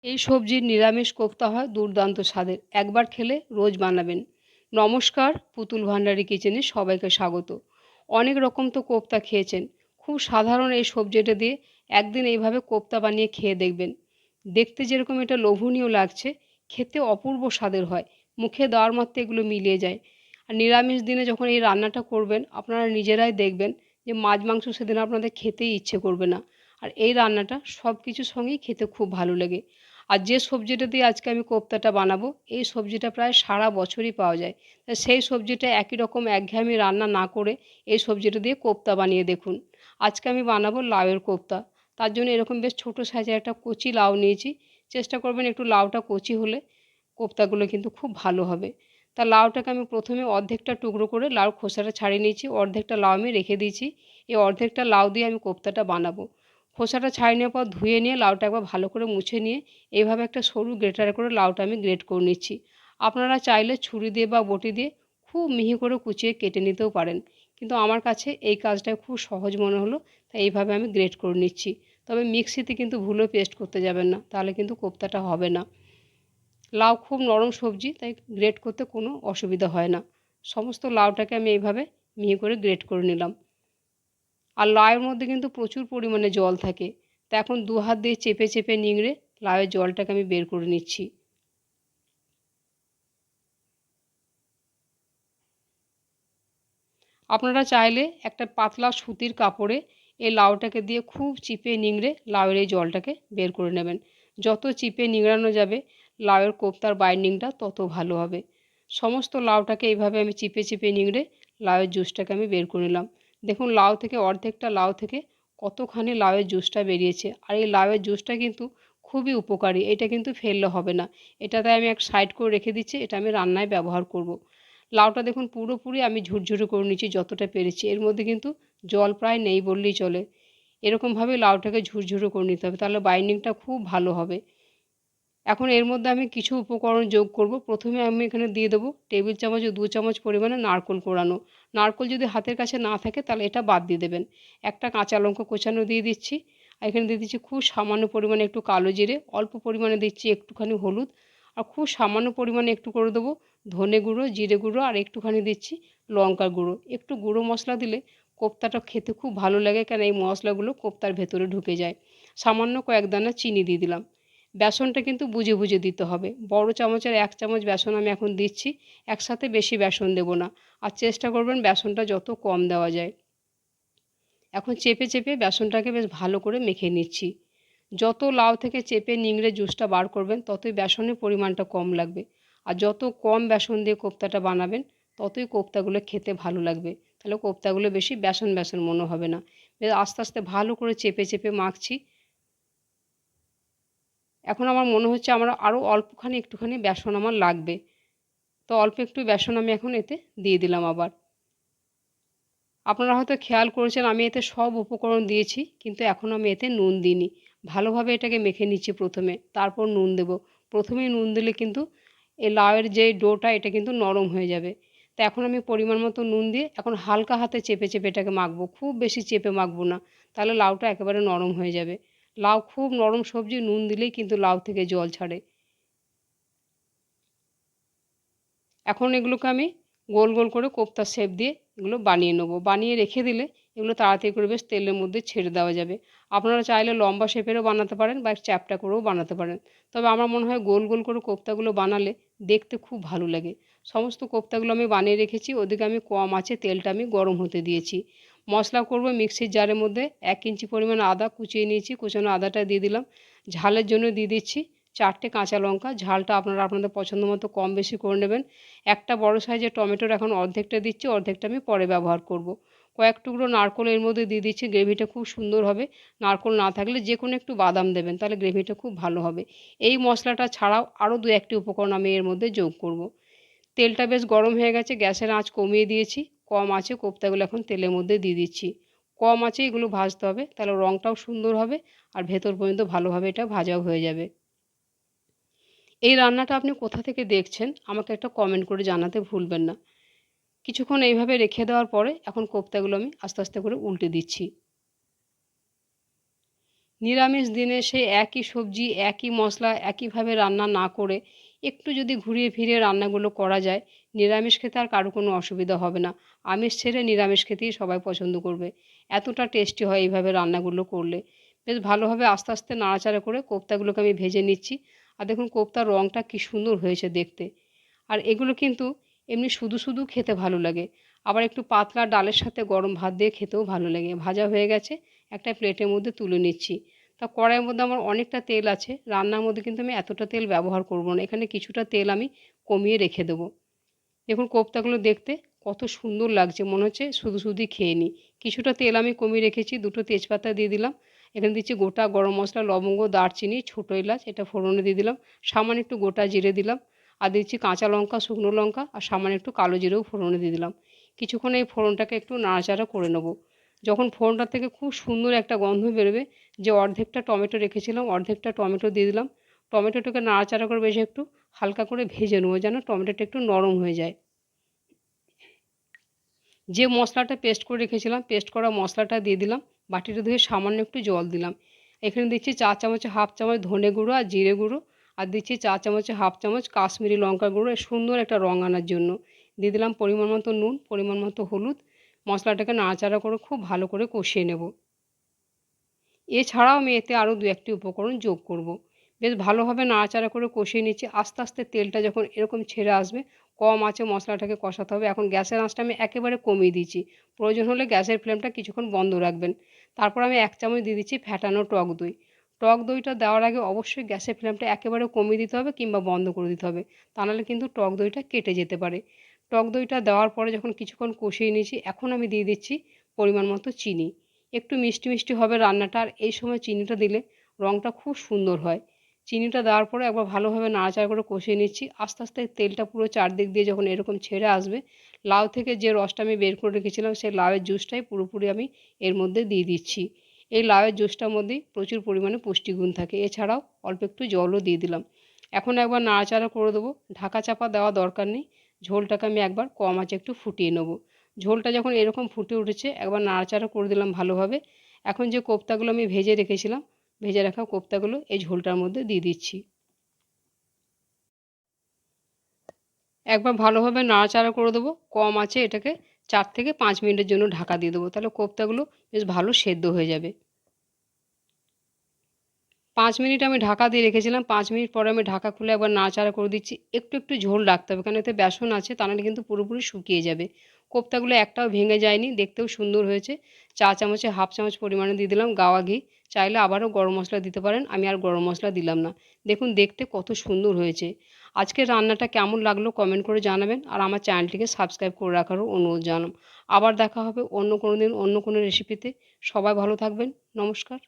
এই সবজির নিরামিষ কোফতা হয় দুর্দান্ত স্বাদের। একবার খেলে রোজ বানাবেন। নমস্কার, পুতুল ভান্ডারী কিচেনে সবাইকে স্বাগত। অনেক রকম তো কোফতা খেয়েছেন। খুব সাধারণ এই সবজিটা দিয়ে একদিন এইভাবে কোফতা বানিয়ে খেয়ে দেখবেন। দেখতে যেরকম এটা লোভনীয় লাগছে, খেতে অপূর্ব স্বাদের হয়। মুখে দেওয়ার মাত্র এগুলো মিলিয়ে যায়। আর নিরামিষ দিনে যখন এই রান্নাটা করবেন, আপনারা নিজেরাই দেখবেন যে মাছ মাংস সেদিন আপনাদের খেতেই ইচ্ছে করবে না। আর এই রান্নাটা সব কিছুর সঙ্গেই খেতে খুব ভালো লাগে। আর যে সবজিটা দিয়ে আজকে আমি কোফতাটা বানাবো, এই সবজিটা প্রায় সারা বছরই পাওয়া যায়। তা সেই সবজিটা একই রকম একঘেয়েমি রান্না না করে এই সবজিটা দিয়ে কোফতা বানিয়ে দেখুন। আজকে আমি বানাবো লাউয়ের কোফতা। তার জন্য এরকম বেশ ছোটো সাইজের একটা কচি লাউ নিয়েছি। চেষ্টা করবেন একটু লাউটা কচি হলে কোফতাগুলো কিন্তু খুব ভালো হবে। তা লাউটাকে আমি প্রথমে অর্ধেকটা টুকরো করে লাউর খোসাটা ছাড়িয়ে নিয়েছি, অর্ধেকটা লাউ আমি রেখে দিয়েছি। এই অর্ধেকটা লাউ দিয়ে আমি কোফতাটা বানাবো। খোসাটা ছাড়িয়ে নেওয়ার পর ধুয়ে নিয়ে লাউটা একবার ভালো করে মুছে নিয়ে এইভাবে একটা সরু গ্রেটারে করে লাউটা আমি গ্রেট করে নিচ্ছি। আপনারা চাইলে ছুরি দিয়ে বা বটি দিয়ে খুব মিহি করে কুচিয়ে কেটে নিতেও পারেন, কিন্তু আমার কাছে এই কাজটা খুব সহজ মনে হলো, তাই এইভাবে আমি গ্রেট করে নিচ্ছি। তবে মিক্সিতে কিন্তু ভুলেও পেস্ট করতে যাবেন না, তাহলে কিন্তু কোফতাটা হবে না। লাউ খুব নরম সবজি, তাই গ্রেট করতে কোনো অসুবিধা হয় না। সমস্ত লাউটাকে আমি এইভাবে মিহি করে গ্রেট করে নিলাম। আর লাউয়ের মধ্যে কিন্তু প্রচুর পরিমাণে জল থাকে, তা এখন দু হাত দিয়ে চেপে চেপে নিংড়ে লাউয়ের জলটাকে আমি বের করে নিচ্ছি। আপনারা চাইলে একটা পাতলা সুতির কাপড়ে এই লাউটাকে দিয়ে খুব চিপে নিংড়ে লাউয়ের এই জলটাকে বের করে নেবেন। যত চিপে নিংড়ানো যাবে লাউয়ের কোফতার বাইন্ডিংটা তত ভালো হবে। সমস্ত লাউটাকে এইভাবে আমি চিপে চিপে নিংড়ে লাউয়ের জুসটাকে আমি বের করে নিলাম। দেখুন লাউ থেকে অর্ধেকটা লাউ থেকে কতখানি লাউয়ের জুসটা বেরিয়েছে। আর এই লাউয়ের জুসটা কিন্তু খুবই উপকারী, এটা কিন্তু ফেললে হবে না। এটাতে আমি এক সাইড করে রেখে দিচ্ছি, এটা আমি রান্নায় ব্যবহার করব। লাউটা দেখুন পুরোপুরি আমি ঝুরঝুরে করে নিচ্ছি যতটা পেরেছি, এর মধ্যে কিন্তু জল প্রায় নেই বললেই চলে। এরকমভাবে লাউটাকে ঝুরঝুরে করে নিতে হবে, তাহলে বাইন্ডিংটা খুব ভালো হবে। এখন এর মধ্যে আমি কিছু উপকরণ যোগ করব। প্রথমে আমি এখানে দিয়ে দেবো টেবিল চামচ ও 2 চামচ পরিমাণে নারকেল কোড়ানো। নারকেল যদি হাতের কাছে না থাকে তাহলে এটা বাদ দিয়ে দেবেন। একটা কাঁচা লঙ্কা কোচানো দিয়ে দিচ্ছি। আর এখানে দিয়ে দিচ্ছি খুব সামান্য পরিমাণে একটু কালো জিরে, অল্প পরিমাণে দিচ্ছি একটুখানি হলুদ, আর খুব সামান্য পরিমাণে একটু করে দেবো ধনে গুঁড়ো, জিরে গুঁড়ো, আর একটুখানি দিচ্ছি লঙ্কার গুঁড়ো। একটু গুঁড়ো মশলা দিলে কোফতাটা খেতে খুব ভালো লাগে, কেন এই মশলাগুলো কোফতার ভেতরে ঢুকে যায়। সামান্য কয়েক দানা চিনি দিয়ে দিলাম। বেসনটা কিন্তু বুঝে বুঝে দিতে হবে। বড় চামচের 1 চামচ বেসন আমি এখন দিচ্ছি। একসাথে বেশি বেসন দেব না। আর চেষ্টা করবেন বেসনটা যত কম দেওয়া যায়। এখন চেপে চেপে বেসনটাকে বেশ ভালো করে মেখে নিচ্ছি। যত লাউ থেকে চেপে নিংড়ে জুসটা বার করবেন ততই বেসনের পরিমাণটা কম লাগবে। আর যত কম বেসন দিয়ে কোফতাটা বানাবেন ততই কোফতাগুলো খেতে ভালো লাগবে। তাহলে কোফতাগুলো বেশি বেসন বেসন মনে হবে না। বেশ আস্তে আস্তে ভালো করে চেপে চেপে মাখছি। এখন আমার মনে হচ্ছে আমার আরও অল্পখানি একটুখানি বেসন আমার লাগবে। তো অল্প একটু বেসন আমি এখন এতে দিয়ে দিলাম আবার। আপনারা হয়তো খেয়াল করেছেন আমি এতে সব উপকরণ দিয়েছি, কিন্তু এখন আমি এতে নুন দিইনি। ভালোভাবে এটাকে মেখে নিচ্ছি প্রথমে, তারপর নুন দেব। প্রথমেই নুন দিলে কিন্তু এই লাউয়ের যে ডোটা এটা কিন্তু নরম হয়ে যাবে। তো এখন আমি পরিমাণ মতো নুন দিয়ে এখন হালকা হাতে চেপে চেপে এটাকে মাখবো। খুব বেশি চেপে মাখবো না, তাহলে লাউটা একেবারে নরম হয়ে যাবে। লাউ খুব নরম সবজি, নুন দিলেই কিন্তু লাউ থেকে জল ছাড়ে। এখন এগুলোকে আমি গোল গোল করে কোফতার শেপ দিয়ে এগুলো বানিয়ে নেবো। বানিয়ে রেখে দিলে এগুলো তাড়াতাড়ি করে বেশ তেলের মধ্যে ছেড়ে দেওয়া যাবে। আপনারা চাইলে লম্বা শেপেরও বানাতে পারেন বা চ্যাপ্টা করেও বানাতে পারেন। তবে আমার মনে হয় গোল গোল করে কোফতাগুলো বানালে দেখতে খুব ভালো লাগে। সমস্ত কোফতাগুলো আমি বানিয়ে রেখেছি। ওদিকে আমি কম আঁচে তেলটা আমি গরম হতে দিয়েছি। মশলা করব মিক্সির জারের মধ্যে 1 ইঞ্চি পরিমাণ আদা কুচিয়ে নিয়েছি। কুচানো আদাটা দিয়ে দিলাম। ঝালের জন্য দিয়ে দিচ্ছি 4টে কাঁচা লঙ্কা। ঝালটা আপনারা আপনাদের পছন্দ মতো কম বেশি করে নেবেন। একটা বড় সাইজের টমেটোর এখন অর্ধেকটা দিচ্ছি, অর্ধেকটা আমি পরে ব্যবহার করব। কয়েক টুকরো নারকেল এর মধ্যে দিয়ে দিচ্ছি, গ্রেভিটা খুব সুন্দর হবে। নারকেল না থাকলে যে কোনো একটু বাদাম দেবেন, তাহলে গ্রেভিটা খুব ভালো হবে। এই মশলাটা ছাড়াও আরও 2-1টি উপকরণ আমি এর মধ্যে যোগ করব। তেলটা বেশ গরম হয়ে গেছে, গ্যাসের আঁচ কমিয়ে দিয়েছি। কম আঁচে কোফতাগুলো এখন তেলের মধ্যে দিয়ে দিচ্ছি। কম আঁচে এগুলো ভাজতে হবে, তাহলে রঙটাও সুন্দর হবে আর ভেতর পর্যন্ত ভালোভাবে এটা ভাজাও হয়ে যাবে। এই রান্নাটা আপনি কোথা থেকে দেখছেন আমাকে একটা কমেন্ট করে জানাতে ভুলবেন না। কিছুক্ষণ এইভাবে রেখে দেওয়ার পরে এখন কোফতাগুলো আমি আস্তে আস্তে করে উল্টে দিচ্ছি। নিরামিষ দিনে সেই একই সবজি একই মশলা একইভাবে রান্না না করে একটু যদি ঘুরিয়ে ফিরিয়ে রান্নাগুলো করা যায়, নিরামিষ খেতে আর কারো কোনো অসুবিধা হবে না। আমিষ ছেড়ে নিরামিষ খেতেই সবাই পছন্দ করবে। এতটা টেস্টি হয় এইভাবে রান্নাগুলো করলে। বেশ ভালোভাবে আস্তে আস্তে নাড়াচাড়া করে কোপ্তাগুলোকে আমি ভেজে নিচ্ছি। আর দেখুন কোপ্তার রঙটা কী সুন্দর হয়েছে দেখতে। আর এগুলো কিন্তু এমনি শুধু শুধু খেতে ভালো লাগে, আবার একটু পাতলা ডালের সাথে গরম ভাত দিয়ে খেতেও ভালো লাগে। ভাজা হয়ে গেছে, একটা প্লেটের মধ্যে তুলে নিচ্ছি। তা কড়াইয়ের মধ্যে আমার অনেকটা তেল আছে, রান্নার মধ্যে কিন্তু আমি এতটা তেল ব্যবহার করব না, এখানে কিছুটা তেল আমি কমিয়ে রেখে দেবো। দেখুন কোপ্তাগুলো দেখতে কত সুন্দর লাগছে, মনে হচ্ছে শুধু শুধুই খেয়ে নিই। কিছুটা তেল আমি কমিয়ে রেখেছি, দুটো তেজপাতা দিয়ে দিলাম। এখানে দিচ্ছি গোটা গরম মশলা, লবঙ্গ, দারচিনি, ছোটো এলাচ, এটা ফোড়নে দিয়ে দিলাম। সামান্য একটু গোটা জিরে দিলাম। আর দিচ্ছি কাঁচা লঙ্কা, শুকনো লঙ্কা, আর সামান্য একটু কালো জিরেও ফোড়নে দিয়ে দিলাম। কিছুক্ষণ এই ফোড়নটাকে একটু নাড়াচাড়া করে নেব। যখন ফোড়নটা থেকে খুব সুন্দর একটা গন্ধ বেরোবে, যে অর্ধেকটা টমেটো রেখেছিলাম অর্ধেকটা টমেটো দিয়ে দিলাম। টমেটোটাকে নাড়াচাড়া করে বেশি একটু হালকা করে ভেজে নেবো, যেন টমেটোটা একটু নরম হয়ে যায়। যে মশলাটা পেস্ট করে রেখেছিলাম, পেস্ট করা মশলাটা দিয়ে দিলাম। বাটিটা ধুয়ে সামান্য একটু জল দিলাম। এখানে দিচ্ছি চা চামচে হাফ চামচ ধনে গুঁড়ো আর জিরে গুঁড়ো, আর দিচ্ছি চা চামচে হাফ চামচ কাশ্মীরি লঙ্কা গুঁড়ো, সুন্দর একটা রঙ আনার জন্য। দিয়ে দিলাম পরিমাণ মতো নুন, পরিমাণ মতো হলুদ। মশলাটাকে নাড়াচাড়া করে খুব ভালো করে কষিয়ে নেব। এছাড়াও আমি এতে আরও দু একটি উপকরণ যোগ করব। বেশ ভালোভাবে নাড়াচাড়া করে কষিয়ে নিচ্ছি। আস্তে আস্তে তেলটা যখন এরকম ছেড়ে আসবে, কম আঁচে মশলাটাকে কষাতে হবে। এখন গ্যাসের আঁচটা আমি একেবারে কমিয়ে দিয়েছি। প্রয়োজন হলে গ্যাসের ফ্লেমটা কিছুক্ষণ বন্ধ রাখবেন। তারপর আমি 1 চামচ দিয়ে দিচ্ছি ফ্যাটানো টক দই। টক দইটা দেওয়ার আগে অবশ্যই গ্যাসের ফ্লেমটা একেবারে কমিয়ে দিতে হবে কিংবা বন্ধ করে দিতে হবে। তা নাহলে কিন্তু টক দইটা কেটে যেতে পারে। টক দইটা দেওয়ার পরে যখন কিছুক্ষণ কষিয়ে নিয়েছি, এখন আমি দিয়ে দিচ্ছি পরিমাণ মতো চিনি। একটু মিষ্টি মিষ্টি হবে রান্নাটা, আর এই সময় চিনিটা দিলে রঙটা খুব সুন্দর হয়। চিনিটা দেওয়ার পরে একবার ভালোভাবে নাড়াচাড়া করে কষিয়ে নিচ্ছি। আস্তে আস্তে তেলটা পুরো চারদিক দিয়ে যখন এরকম ছেড়ে আসবে, লাউ থেকে যে রসটা আমি বের করে রেখেছিলাম সেই লাউয়ের জুসটাই পুরোপুরি আমি এর মধ্যে দিয়ে দিচ্ছি। এই লাউয়ের জুসটার মধ্যেই প্রচুর পরিমাণে পুষ্টিগুণ থাকে। এছাড়াও অল্প একটু জলও দিয়ে দিলাম। এখন একবার নাড়াচাড়া করে দেবো। ঢাকা চাপা দেওয়া দরকার নেই। ঝোলটাকে আমি একবার কম আঁচে একটু ফুটিয়ে নেব। ঝোলটা যখন এরকম ফুটে উঠেছে, একবার নাড়াচাড়া করে দিলাম ভালোভাবে। এখন যে কোপ্তাগুলো আমি ভেজে রেখেছিলাম, ভেজে রাখা কোপ্তাগুলো এই ঝোলটার মধ্যে দিয়ে দিচ্ছি। একবার ভালোভাবে নাড়াচাড়া করে দেবো। কম আঁচে এটাকে 4 থেকে 5 মিনিটের জন্য ঢাকা দিয়ে দেবো। তাহলে কোপ্তাগুলো বেশ ভালো সেদ্ধ হয়ে যাবে। 5 মিনিট আমি ঢাকা দিয়ে রেখেছিলাম। 5 মিনিট পরে আমি ঢাকা খুলে একবার নাড়াচাড়া করে দিচ্ছি। একটু একটু ঝোল রাখতে হবে, কারণ এতে বেসন আছে, তা নাহলে কিন্তু পুরোপুরি শুকিয়ে যাবে। কোপ্তাগুলো একটাও ভেঙে যায়নি, দেখতেও সুন্দর হয়েছে। চা চামচে হাফ চামচ পরিমাণে দিয়ে দিলাম গাওয়া ঘি। চাইলে আবারও গরম মশলা দিতে পারেন, আমি আর গরম মশলা দিলাম না। দেখুন দেখতে কত সুন্দর হয়েছে। আজকের রান্নাটা কেমন লাগলো কমেন্ট করে জানাবেন, আর আমার চ্যানেলটিকে সাবস্ক্রাইব করে রাখারও অনুরোধ জানালাম। আবার দেখা হবে অন্য কোনো দিন অন্য কোনো রেসিপিতে। সবাই ভালো থাকবেন। নমস্কার।